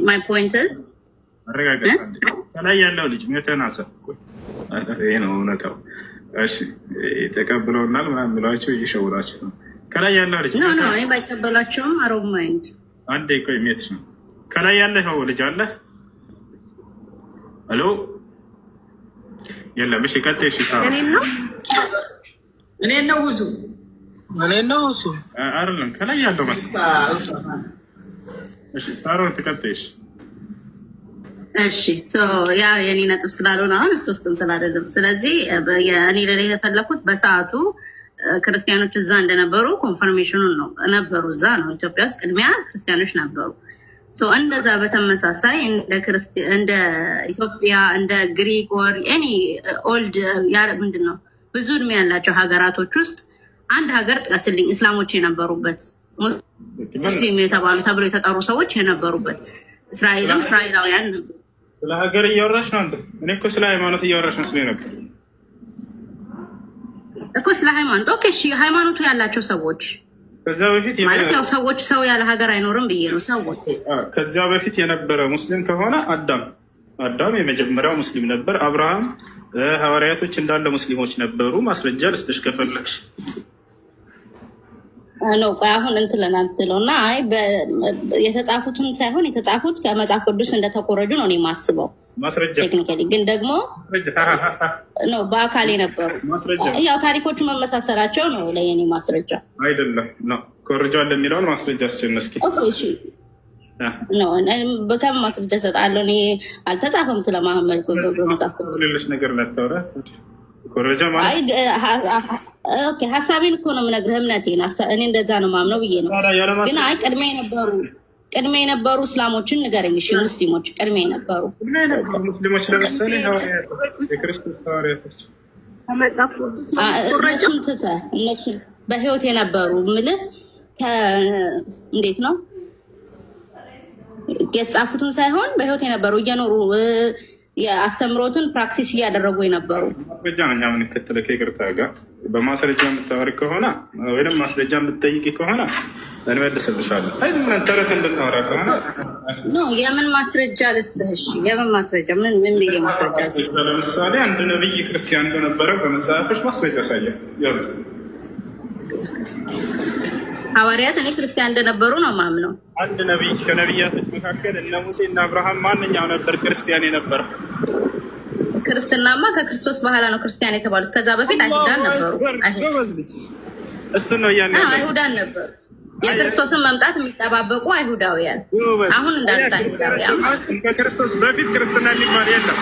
S1: my point is
S2: ከላይ ያለው ልጅ መተናሰብ ይሄ ነው እውነታው። እሺ ተቀብለውናል ምናምን ብላችሁ እየሸወራችሁ ነው። ከላይ ያለው ልጅ
S1: ነው እኔ ባይቀበላቸውም አሮብ ማይንድ
S2: አንዴ ቆይ ሜትሽ ነው። ከላይ ያለው ልጅ አለ ሄሎ የለም። እሺ ቀጥይ። እሺ ሳራ
S4: እኔ ነው ውሱ አይደለም
S2: ከላይ ያለው መስ እሺ ሳራ ተቀጥይሽ።
S1: እሺ ሶ ያ የኔ ነጥብ ስላልሆነ አሁን ሶስት እንትን አይደለም። ስለዚህ እኔ ለኔ የተፈለኩት በሰዓቱ ክርስቲያኖች እዛ እንደነበሩ ኮንፈርሜሽኑን ነው ነበሩ። እዛ ነው ኢትዮጵያ ውስጥ ቅድሚያ ክርስቲያኖች ነበሩ። ሶ እንደዛ በተመሳሳይ እንደ ኢትዮጵያ እንደ ግሪክ ወር ኤኒ ኦልድ ምንድነው ብዙ እድሜ ያላቸው ሀገራቶች ውስጥ አንድ ሀገር ጥቀስልኝ እስላሞች የነበሩበት ሙስሊም የተባሉ ተብሎ የተጠሩ ሰዎች የነበሩበት። እስራኤላውያን
S2: ስለ ሀገር እያወራሽ ነው እንዴ? እኔ እኮ ስለ ሃይማኖት እያወራሽ መስሎኝ ነበር
S1: እኮ ስለ ሃይማኖት። ኦኬ እሺ ሃይማኖቱ ያላቸው ሰዎች
S2: ከዛ በፊት
S1: ማለት ያው ሰዎች ሰው ያለ ሀገር አይኖርም ብዬ ነው። ሰዎች
S2: ከዛ በፊት የነበረ ሙስሊም ከሆነ አዳም የመጀመሪያው ሙስሊም ነበር። አብርሃም፣ ሐዋርያቶች እንዳለ ሙስሊሞች ነበሩ። ማስረጃ ልስጥሽ ከፈለግሽ።
S1: ነው ቆይ አሁን እንትን ለናትለውና አይ የተጻፉትን ሳይሆን የተጻፉት ከመጽሐፍ ቅዱስ እንደተቆረጁ ነው እኔ ማስበው።
S2: ማስረጃ
S1: ቴክኒካሊ ግን ደግሞ ነው በአካል የነበሩ ያው ታሪኮቹ መመሳሰላቸው ነው ለየኔ ማስረጃ
S2: አይደለም ነው ኮርጃል የሚለውን ማስረጃ አስጨነስኪ።
S1: ኦኬ እሺ ነው በጣም ማስረጃ ሰጣለሁ። እኔ አልተጻፈም ስለማህመድ በመጽሐፍ ቅዱስ
S2: ሌሎች ነገር ለተወራት ኮርጃ ማለት
S1: ኦኬ ሀሳቤን እኮ ነው የምነግርህ እምነቴን እኔ እንደዛ ነው ማምነው ብዬ ነው። ግን አይ ቅድሜ የነበሩ እስላሞችን ንገረኝ። እሺ ሙስሊሞች ቅድሜ የነበሩ
S2: ሙስሊሞች ለምሳሌ የክርስቶስ ሐዋርያቶች
S1: እነሱን ትተህ በህይወት የነበሩ ምልህ እንዴት ነው የተጻፉትን ሳይሆን በህይወት የነበሩ እየኖሩ የአስተምሮትን ፕራክቲስ እያደረጉ የነበሩ
S2: ማስረጃኛ ምን ከተለከ ይቅርታ ጋር በማስረጃ የምታወሪ ከሆነ ወይንም ማስረጃ የምትጠይቂ ከሆነ እንመልስልሻለን። አይ ዝም ብለን ተረት እንድናወራ ከሆነ
S1: ኖ የምን ማስረጃ ልስጥሽ? የምን ማስረጃ ምን ብዬ ማስረጃ?
S2: ለምሳሌ አንድ ነብይ ክርስቲያን እንደነበረ በመጽሐፎች ማስረጃ ያሳያል።
S1: ሐዋርያት እኔ ክርስቲያን እንደነበሩ ነው ማምነው።
S2: አንድ ነብይ ከነብያቶች መካከል እነ ሙሴ እና አብርሃም ማንኛው ነበር ክርስቲያን የነበረ?
S1: ክርስትናማ ከክርስቶስ በኋላ ነው ክርስቲያን የተባሉት። ከዛ በፊት አይሁዳን ነበሩ።
S2: እሱ ነው ያኔ
S1: አይሁዳን ነበሩ። የክርስቶስን መምጣት የሚጠባበቁ አይሁዳውያን። አሁን
S2: ከክርስቶስ በፊት ክርስትና የሚባል የለም።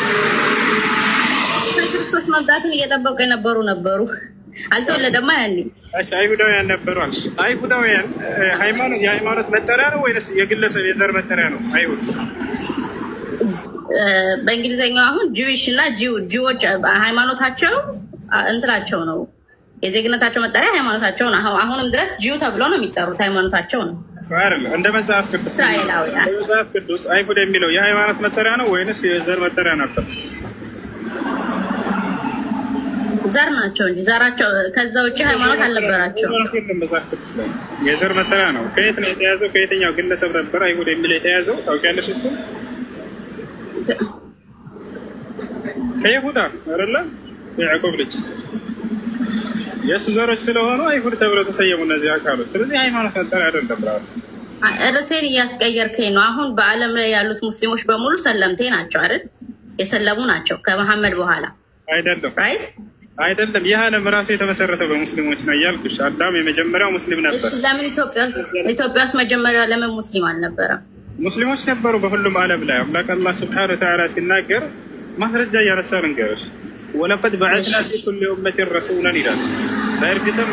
S1: የክርስቶስ መምጣትን እየጠበቁ የነበሩ አልተወለደማ ያኔ።
S2: እሺ አይሁዳውያን ነበሩ። አይሁዳውያን የሃይማኖት መጠሪያ ነው ወይስ የግለሰብ የዘር መጠሪያ ነው? አይሁድ
S1: በእንግሊዝኛው አሁን ጂዊሽ እና ጂዎች ሃይማኖታቸው እንትላቸው ነው። የዜግነታቸው መጠሪያ ሃይማኖታቸው ነው። አሁንም ድረስ ጂው ተብሎ ነው የሚጠሩት። ሃይማኖታቸው ነው
S2: አይደል? እንደ መጽሐፍ ቅዱስ
S1: እስራኤላውያን
S2: መጽሐፍ ቅዱስ አይሁድ የሚለው የሃይማኖት መጠሪያ ነው ወይስ የዘር መጠሪያ ነበር? ዘር
S1: ናቸው እንጂ ዘራቸው ከዛ ውጪ ሃይማኖት አልነበራቸው።
S2: መጽሐፍ ቅዱስ ላይ የዘር መጠሪያ ነው። ከየት ነው የተያዘው? ከየትኛው ግለሰብ ነበር አይሁድ የሚለው የተያዘው? ታውቂያለሽ? እሱ ከይሁዳ አይደለ? የያዕቆብ ልጅ የእሱ ዘሮች ስለሆኑ አይሁድ ተብለው ተሰየሙ እነዚህ አካሎች። ስለዚህ ሃይማኖት መጠሪያ አይደለም።
S1: ርዕሴን እያስቀየርከኝ ነው። አሁን በዓለም ላይ ያሉት ሙስሊሞች በሙሉ ሰለምቴ ናቸው አይደል? የሰለሙ ናቸው ከመሐመድ በኋላ
S2: አይደለም?
S1: ራይት
S2: አይደለም። ይህ ዓለም ራሱ የተመሰረተው በሙስሊሞች ነው እያልኩሽ። አዳም የመጀመሪያው ሙስሊም ነበር።
S1: እሺ ለምን ኢትዮጵያ ውስጥ መጀመሪያ ለምን ሙስሊም አልነበረም?
S2: ሙስሊሞች ነበሩ በሁሉም ዓለም ላይ። አምላክ አላህ ሱብሓነሁ ወተዓላ ሲናገር ማስረጃ እያነሳ ልንገርሽ። ወለቀድ በዐስና ፊ ኩሊ ኡመቲን ረሱላን ይላል። በእርግጥም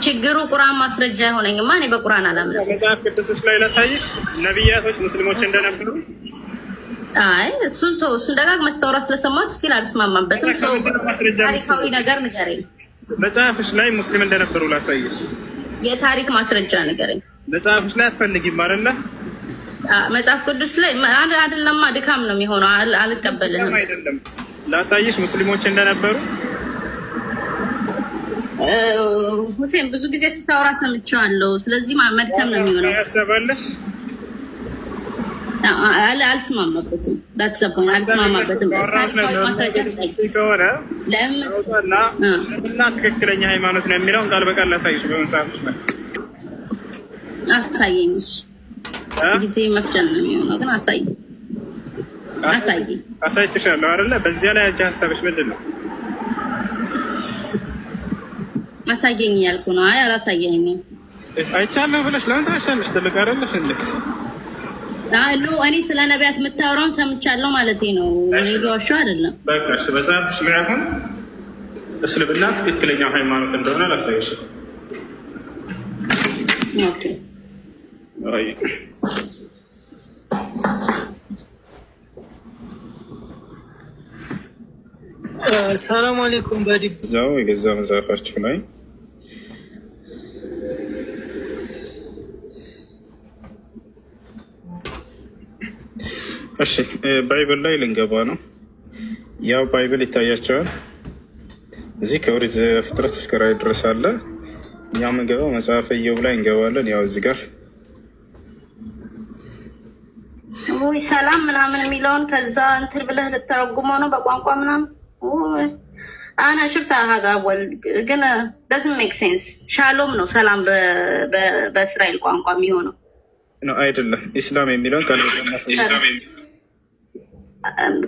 S1: ችግሩ ቁርአን ማስረጃ አይሆነኝማ። እኔ በቁርአን አላምንም።
S2: መጽሐፍ ቅዱስሽ ላይ ላሳይሽ ነቢያቶች ሙስሊሞች እንደነበሩ።
S1: አይ እሱን ደጋግመህ ስታወራ ስለሰማሁት ስቲል አልስማማበትም። ታሪካዊ ነገር ንገረኝ።
S2: መጽሐፍሽ ላይ ሙስሊም እንደነበሩ ላሳይሽ።
S1: የታሪክ ማስረጃ ንገረኝ።
S2: መጽሐፍሽ ላይ አትፈልጊም አይደለ?
S1: መጽሐፍ ቅዱስ ላይ አይደለማ፣ ድካም ነው የሚሆነው። አልቀበልህም።
S2: አይደለም ላሳይሽ ሙስሊሞች እንደነበሩ።
S1: ሁሴን ብዙ ጊዜ ስታወራ ሰምቻለሁ። ስለዚህ መድከም ነው የሚሆነው።
S2: ያሰባለሽ
S1: አልስማማበትም። አልስማማበትም። ታሪካዊ ማስረጃ
S2: ከሆነ ለምስልና ትክክለኛ ሃይማኖት ነው የሚለውን ቃል በቃል ላሳይሽ በመጽሐፍሽ ላይ።
S1: አሳየኝ። ጊዜ መፍጨን ነው የሚሆነው፣ ግን
S2: አሳይችሻለሁ አይደለ? በዚያ ላይ አንቺ ሀሳብሽ ምንድን ነው?
S1: አሳየኝ እያልኩ ነው። አይ አላሳየኝም።
S2: አይቻለሁ ብለሽ ለምን ታሻለሽ? ትልቅ አይደለሽ እንዴ?
S1: አሉ እኔ ስለ ነቢያት የምታወራውን ሰምቻለሁ ማለት ነው። እኔ ጋር አይደለም።
S2: በቃ እሺ፣ በዛፍሽ ላይ አሁን እስልምና ትክክለኛው ሃይማኖት እንደሆነ ላሳይሽ።
S1: ኦኬ
S2: አይ
S3: ሰላም አለይኩም።
S2: በዲዛው የገዛ መጽሐፋችሁ ላይ እሺ ባይብል ላይ ልንገባ ነው። ያው ባይብል ይታያቸዋል። እዚህ ከኦሪት ዘፍጥረት እስከ ራዕይ ድረስ አለ። እኛ የምንገባው መጽሐፈ ኢዮብ ላይ እንገባለን። ያው እዚህ ጋር
S1: ወይ ሰላም ምናምን የሚለውን ከዛ እንትን ብለህ ልተረጉመው ነው በቋንቋ ምናምን። አና ሽፍታ ሀጋ ወል ግን doesn't make sense። ሻሎም ነው ሰላም በእስራኤል ቋንቋ የሚሆነው
S2: ነው አይደለም። ኢስላም የሚለውን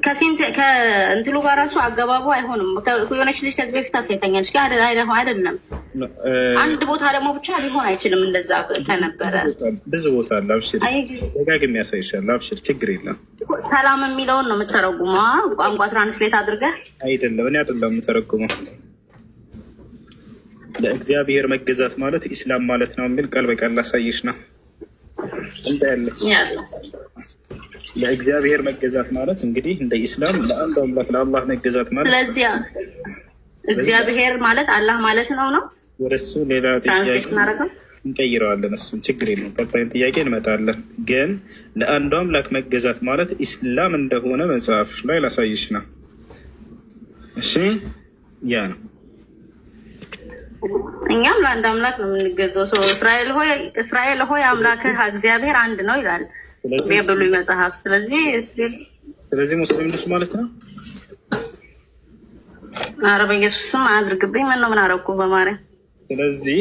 S1: ከእንትሉ ጋር ራሱ አገባቡ አይሆንም። የሆነች ልጅ ከዚህ በፊት አሳይታኛለች። አይደለም አንድ ቦታ ደግሞ ብቻ ሊሆን አይችልም። እንደዛ ከነበረ
S2: ብዙ ቦታ አለ። አብሽር ደጋግሜ ያሳይሻለሁ። አብሽር ችግር የለም።
S1: ሰላም የሚለውን ነው የምተረጉመው ቋንቋ ትራንስሌት አድርገህ።
S2: አይደለም እኔ አይደለም የምተረጉመው። ለእግዚአብሔር መገዛት ማለት ኢስላም ማለት ነው የሚል ቃል በቃል ላሳይሽ ነው። ለእግዚአብሔር መገዛት ማለት እንግዲህ እንደ ኢስላም ለአንድ አምላክ ለአላህ መገዛት ማለት።
S1: ስለዚህ እግዚአብሔር ማለት አላህ ማለት ነው።
S2: ወደሱ ሌላ ጥያቄ እንቀይረዋለን። እሱን ችግር የለም። ቀጣይን ጥያቄ እንመጣለን። ግን ለአንዱ አምላክ መገዛት ማለት ኢስላም እንደሆነ መጽሐፍ ላይ ላሳይሽ ነው። እሺ ያ ነው።
S1: እኛም ለአንድ አምላክ ነው የምንገዛው። ሰው እስራኤል ሆይ አምላክህ እግዚአብሔር አንድ ነው ይላል በብሉይ መጽሐፍ። ስለዚህ
S2: ሙስሊም ነሽ ማለት ነው።
S1: ኧረ በኢየሱስም አድርግብኝ። ምን አደረኩ በማርያም።
S2: ስለዚህ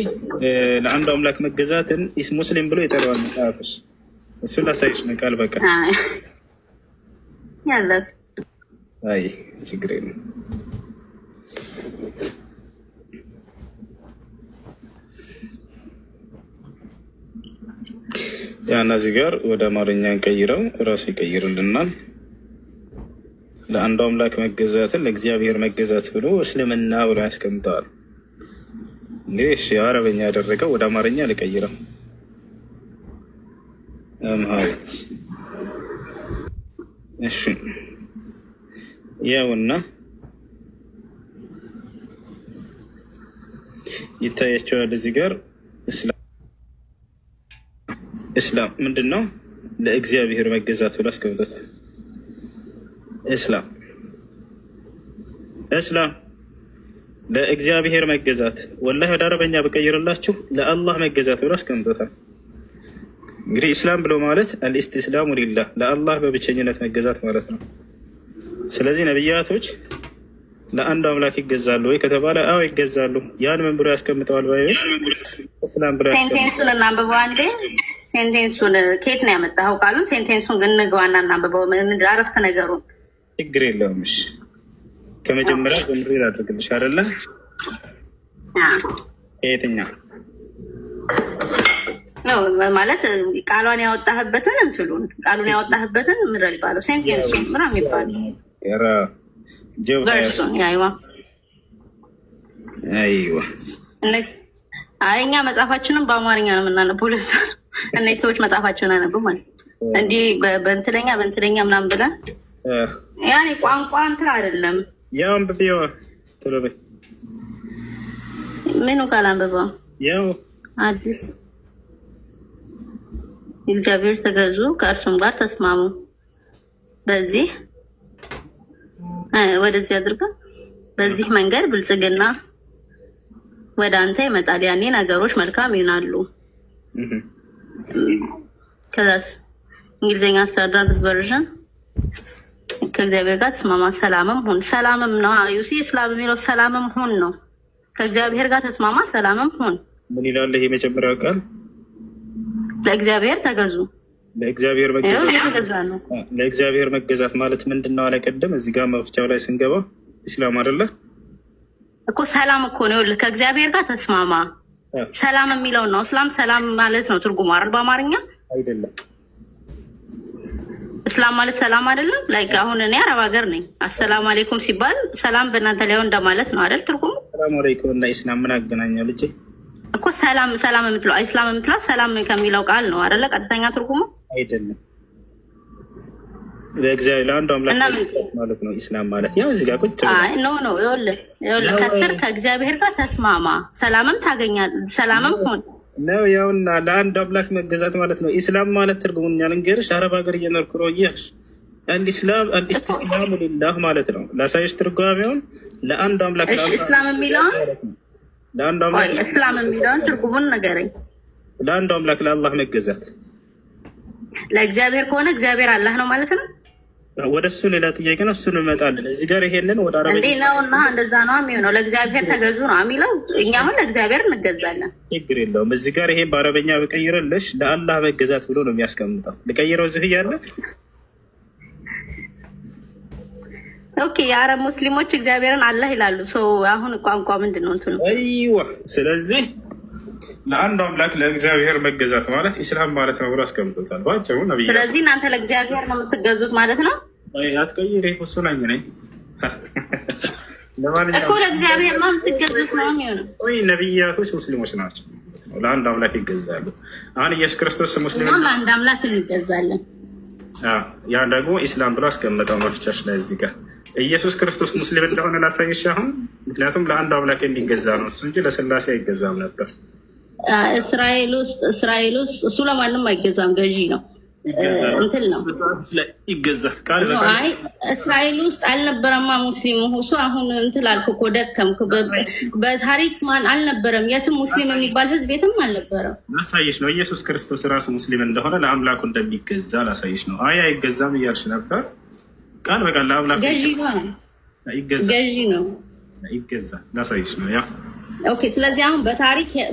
S2: ለአንዱ አምላክ መገዛትን ሙስሊም ብሎ ይጠራዋል መጽሐፍሽ። እሱን ላሳይሽ ነው ቃል በቃል
S1: ያለስ።
S2: አይ ችግር የለም። ያና እዚህ ጋር ወደ አማርኛ እንቀይረው፣ እራሱ ይቀይርልናል። ለአንዱ አምላክ መገዛትን ለእግዚአብሔር መገዛት ብሎ እስልምና ብሎ ያስቀምጠዋል። እንግዲህ የአረበኛ ያደረገው ወደ አማርኛ ልቀይረው። አምሃሪት እሺ፣ ያውና ይታያቸዋል እዚህ ጋር እስላም ምንድን ነው? ለእግዚአብሔር መገዛት ብሎ አስቀምጦታል። እስላም ለእግዚአብሔር መገዛት፣ ወላሂ ወደ አረበኛ በቀይርላችሁ ለአላህ መገዛት ብሎ አስቀምጦታል። እንግዲህ እስላም ብሎ ማለት አልኢስቲስላሙ ሊላህ ለአላህ በብቸኝነት መገዛት ማለት ነው። ስለዚህ ነቢያቶች ለአንዱ አምላክ ይገዛሉ ወይ ከተባለ አዎ ይገዛሉ። ያን ምን ብሎ ያስቀምጠዋል? እስላም ብሎ
S1: ሴንቴንሱን እናንብበው አንዴ። ሴንቴንሱን ከየት ነው ያመጣኸው? ቃሉን ሴንቴንሱን ግን ንግባና እናንብበው። አረፍተ ነገሩን
S2: ችግር የለውም። እሺ ከመጀመሪያ ጀምሬ ላድርግልሽ አይደለ? የትኛው ነው ማለት ቃሏን ያወጣህበትን እንትሉን ቃሉን ያወጣህበትን ምንድን ይባለው? ሴንቴንሱን ምናምን የሚባለው ቨርሱን አይዋ እኛ መጽሐፋችንን በአማርኛ ነው የምናነበው። ለዛ እነዚህ ሰዎች መጽሐፋቸውን አነቡ ማለት እንዲህ በእንትለኛ ምናምን ብለን ያኔ ቋንቋ እንትን አይደለም። ያው አንብቤዋ ተለበ
S1: ምኑ ቃል አንብቤዋ
S2: ያው
S1: አዲስ እግዚአብሔር ተገዙ ከእርሱም ጋር ተስማሙ በዚህ ወደዚህ አድርጋ በዚህ መንገድ ብልጽግና ወደ አንተ ይመጣል። ያኔ ነገሮች መልካም ይሆናሉ። ከዛስ እንግሊዝኛ ስታንዳርድ ቨርዥን ከእግዚአብሔር ጋር ተስማማ ሰላምም ሁን። ሰላምም ነው ዩሲ እስላም የሚለው ሰላምም ሁን ነው። ከእግዚአብሔር ጋር ተስማማ ሰላምም ሁን።
S2: ምን ይላል ይሄ መጀመሪያው ቃል?
S1: ለእግዚአብሔር ተገዙ።
S2: ለእግዚአብሔር መገዛት ማለት ምንድነው? አለቀደም እዚህ ጋር መፍቻው ላይ ስንገባ ኢስላም አይደለ
S1: እኮ ሰላም እኮ ነው። ከእግዚአብሔር ጋር ተስማማ ሰላም የሚለው ነው። እስላም ሰላም ማለት ነው ትርጉሙ አይደል? በአማርኛ
S2: አይደለም።
S1: እስላም ማለት ሰላም አይደለም። ላይክ አሁን እኔ አረብ ሀገር ነኝ። አሰላሙ አለይኩም ሲባል ሰላም በእናንተ ላይ እንደማለት ነው አይደል? ትርጉሙ
S2: ሰላም አለይኩም እና ኢስላም ምን አገናኛው ልጄ?
S1: እኮ ሰላም የምትለው ኢስላም የምትለው ሰላም ከሚለው ቃል ነው አይደለ? ቀጥተኛ ትርጉሙ
S2: አይደለም። ለእግዚአብሔር ለአንዱ አምላክ ማለት ነው ኢስላም ማለት ያው እዚህ ጋር ቁጭ
S1: አይ ኖ ይኸውልህ ከስር ከእግዚአብሔር ጋር ተስማማ ሰላምም ታገኛለህ ሰላምም ሁን
S2: ነው። ያውና ለአንዱ አምላክ መገዛት ማለት ነው ኢስላም ማለት ትርጉሙን ልንገርሽ። አረብ ሀገር እየኖርኩ ነው እያልሽ አልኢስላሙ ሊላህ ማለት ነው። ላሳይሽ ትርጓሜውን ለአንዱ አምላክ
S1: እስላም የሚለውን
S2: ለአንዱ አምላክ
S1: እስላም የሚለውን ትርጉሙን ንገረኝ።
S2: ለአንዱ አምላክ ለአላህ መገዛት
S1: ለእግዚአብሔር ከሆነ እግዚአብሔር አላህ ነው ማለት ነው።
S2: ወደ እሱ ሌላ ጥያቄ ነው። እሱን እንመጣለን። እዚህ ጋር ይሄንን ወደ አረብ
S1: እንዴ ነውና እንደዛ ነው የሚሆነው። ለእግዚአብሔር ተገዙ ነው የሚለው። እኛ አሁን ለእግዚአብሔር እንገዛለን።
S2: ችግር የለውም። እዚህ ጋር ይሄ በአረበኛ በቀይረልሽ ለአላህ መገዛት ብሎ ነው የሚያስቀምጠው። ልቀይረው እዚህ እያለ
S1: ኦኬ። የአረብ ሙስሊሞች እግዚአብሔርን አላህ ይላሉ። ሰው አሁን ቋንቋ ምንድን ነው እንትኑ?
S2: አይዋ ስለዚህ ለአንዱ አምላክ ለእግዚአብሔር መገዛት ማለት ኢስላም ማለት ነው ብሎ አስቀምጦታል ባጭሩ ነብዩ።
S1: ስለዚህ እናንተ ለእግዚአብሔር ነው የምትገዙት ማለት ነው።
S2: አይ አትቀይሪ እሱ ነኝ
S1: እኮ ለእግዚአብሔር ነው የምትገዙት ነው የሚሆነው።
S2: ወይ ነብያቶች ሙስሊሞች ናቸው ለአንዱ አምላክ ይገዛሉ። አሁን ኢየሱስ ክርስቶስ ሙስሊም
S1: ነው ለአንዱ አምላክ እንገዛለን።
S2: ያ ደግሞ ኢስላም ብሎ አስቀምጠው መፍቻሽ ላይ እዚህ ጋር ኢየሱስ ክርስቶስ ሙስሊም እንደሆነ ላሳይሽ አሁን። ምክንያቱም ለአንዱ አምላክ የሚገዛ ነው እሱ እንጂ ለስላሴ አይገዛም ነበር።
S1: እስራኤል ውስጥ እሱ ለማንም አይገዛም፣ ገዢ ነው። እንትን ነው
S2: ይገዛል ቃል
S1: አይ እስራኤል ውስጥ አልነበረማ ሙስሊም እሱ። አሁን እንትን አልኩ እኮ ደከምኩ። በታሪክ ማን አልነበረም? የትም ሙስሊም የሚባል ህዝብ የትም አልነበረም።
S2: ላሳይሽ ነው ኢየሱስ ክርስቶስ ራሱ ሙስሊም እንደሆነ ለአምላኩ እንደሚገዛ ላሳይሽ ነው። አይ አይገዛም እያልሽ ነበር። ቃል በቃል ለአምላኩ
S1: ገዢ ነው፣ ገዢ ነው፣
S2: ይገዛል። ላሳይሽ ነው ያ
S1: ኦኬ። ስለዚህ አሁን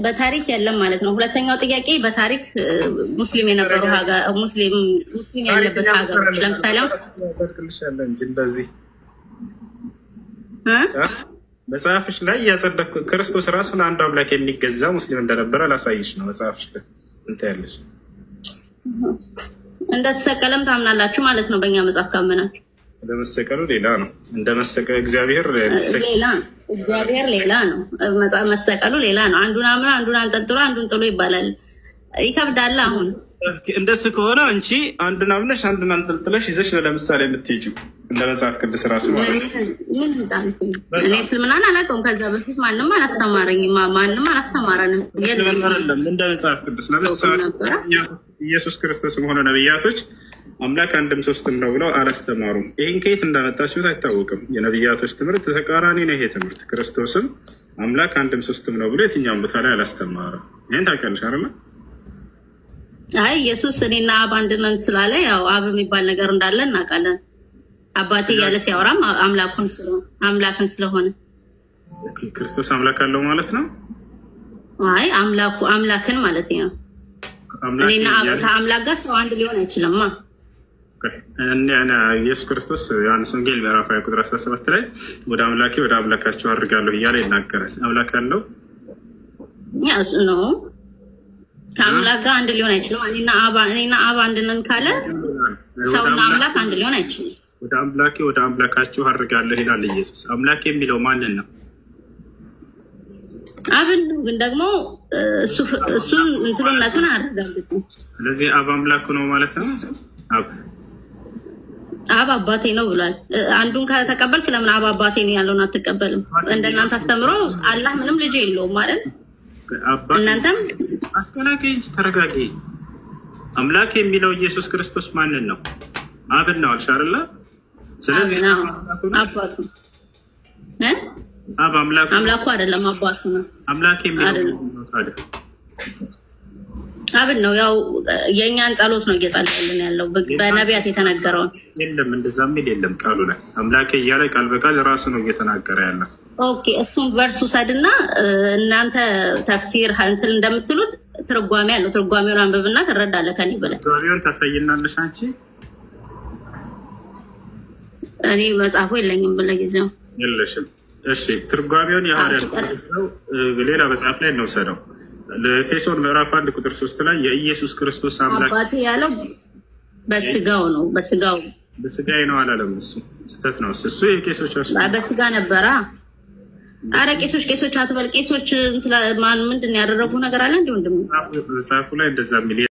S1: በታሪክ የለም ማለት ነው። ሁለተኛው ጥያቄ በታሪክ ሙስሊም የነበሩ ሀገር ሙስሊም ያለበት ሀገሮች ለምሳሌ
S2: እንደዚህ መጽሐፍሽ ላይ ያጸደቅኩ ክርስቶስ ራሱን አንዱ አምላክ የሚገዛ ሙስሊም እንደነበረ ላሳይሽ ነው። መጽሐፍሽ ላይ እንትን ያለሽ
S1: እንደተሰቀለም ታምናላችሁ ማለት ነው። በእኛ መጽሐፍ ካመናችሁ
S2: እንደመሰቀሉ ሌላ ነው። እንደመሰቀ እግዚአብሔር
S1: ሌላ ነው። መሰቀሉ ሌላ ነው። አንዱን አምና አንዱን አንጠልጥሎ አንዱን ጥሎ ይባላል። ይከብዳል። አሁን
S2: እንደሱ ከሆነ አንቺ አንዱን አምነሽ አንዱን አንጠልጥለሽ ይዘሽ ነው ለምሳሌ የምትሄጂው እንደ መጽሐፍ ቅዱስ ራሱ ማለት
S1: ምን እንዳልኩኝ እኔ እስልምናን አላውቀውም። ከዛ በፊት ማንም አላስተማረኝም፣ ማንም አላስተማረንም።
S2: እንደ መጽሐፍ ቅዱስ ለምሳሌ ኢየሱስ ክርስቶስም ሆነ ነቢያቶች አምላክ አንድም ሶስትም ነው ብለው አላስተማሩም። ይህን ከየት እንዳመጣችሁት አይታወቅም። የነቢያቶች ትምህርት ተቃራኒ ነው። ይሄ ትምህርት ክርስቶስም አምላክ አንድም ሶስትም ነው ብሎ የትኛውን ቦታ ላይ አላስተማረም። ይህን ታውቂያለሽ አይደለ?
S1: አይ ኢየሱስ እኔና አብ አንድ ነን ስላለ ያው አብ የሚባል ነገር እንዳለ እናውቃለን። አባቴ እያለ ሲያወራም አምላክን ስለሆነ
S2: ክርስቶስ አምላክ አለው ማለት ነው።
S1: አይ አምላክን ማለት ነው። እኔና አብ ከአምላክ ጋር ሰው አንድ ሊሆን አይችልም።
S2: ኢየሱስ ክርስቶስ ዮሐንስ ወንጌል ምዕራፍ 20 ቁጥር 17 ላይ ወደ አምላኬ ወደ አምላካቸው አድርጋለሁ እያለ ይናገራል። አምላክ አለው
S1: ያስ ነው። ከአምላክ ጋር አንድ ሊሆን አይችልም። እኔና አብ አንድ ነን ካለ ሰውና አምላክ አንድ ሊሆን አይችልም።
S2: ወደ አምላኬ ወደ አምላካቸው አድርጋለሁ ይላል ኢየሱስ። አምላክ የሚለው ማንን ነው? አብን። ግን ደግሞ እሱን እንትሉነቱን አያረጋግጡ። ስለዚህ አብ አምላኩ ነው ማለት ነው። አብ አባቴ ነው ብሏል። አንዱን ከተቀበልክ ለምን አብ አባቴ ነው ያለውን አትቀበልም? እንደናንተ አስተምሮ አላህ ምንም ልጅ የለውም ማለት እናንተም አስተናቂ እንጂ ተረጋጊ። አምላክ የሚለው ኢየሱስ ክርስቶስ ማንን ነው? አብን ነው አልሽ አይደለ? ስለዚህ አባቱ አብ አምላኩ አይደለም አባቱ ነው። አምላክ የሚለው ታዲያ አብን ነው። ያው የኛን ጸሎት ነው እየጸለየልን ያለው በነቢያት የተነገረውን። የለም እንደዛ የሚል የለም ቃሉ ላይ አምላክ እያለ ቃል በቃል ራሱ ነው እየተናገረ ያለው። ኦኬ እሱም ቨርስ ውሰድና እናንተ ተፍሲር እንትን እንደምትሉት ትርጓሜ ያለው ትርጓሜውን አንብብና ትረዳለህ። ከኔ በላይ ትርጓሜውን ታሳይናለሽ አንቺ። እኔ መጽሐፉ የለኝም ለጊዜው። የለሽም? እሺ ትርጓሜውን የሐዋርያት ነው ሌላ መጽሐፍ ላይ እንወሰደው። ለኤፌሶን ምዕራፍ 1 ቁጥር 3 ላይ የኢየሱስ ክርስቶስ አምላክ አባቴ ያለው በስጋው ነው። በስጋዬ ነው አላለም። እሱ ስህተት ነው። እሱ የቄሶች በስጋ ነበረ። አረ ቄሶች አትበል። ቄሶች ማን ምንድን ያደረጉ ነገር አለ እንዴ? ወንድም መጽሐፉ ላይ እንደዛ የሚል